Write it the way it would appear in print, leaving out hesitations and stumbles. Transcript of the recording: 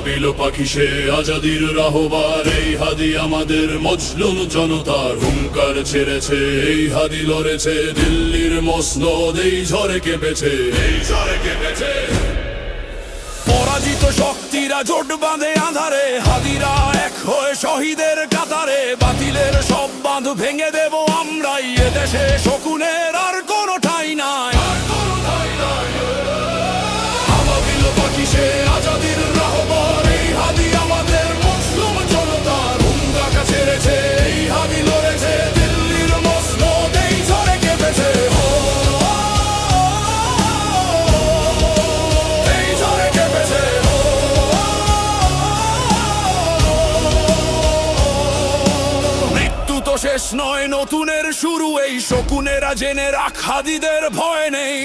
ভাবিল পাখি সে আজাদির রাহবার। এই হাদি আমাদের মজলুম জনতার হুঙ্কার ছেড়েছে, এই হাদি লড়েছে দিল্লির মসনদ, এই ঝড়ে কেঁপেছে, এই ঝড়ে কেঁপেছে। পরাজিত শক্তিরা জোট বাঁধে আধারে, হাদিরা এক হয়ে শহীদের কাতারে। বাতিলের সব বাঁধ ভেঙে দেব আমরাই, এদেশে শকুনের আর কোনো ঠাঁই নাই। ভাবিল পাখি সে আজাদির রাহবার। এই হাদি আমাদের মজলুম জনতার হুঙ্কার ছেড়েছে, এই হাদি লড়েছে দিল্লির মসনদ, এই ঝড়ে কেঁপেছে। এই ঝড়ে কেঁপেছে। মৃত্যু তো শেষ নয়, নতুনের শুরু। এই শকুনেরা জেনে রাখ, হাদিদের ভয় নেই।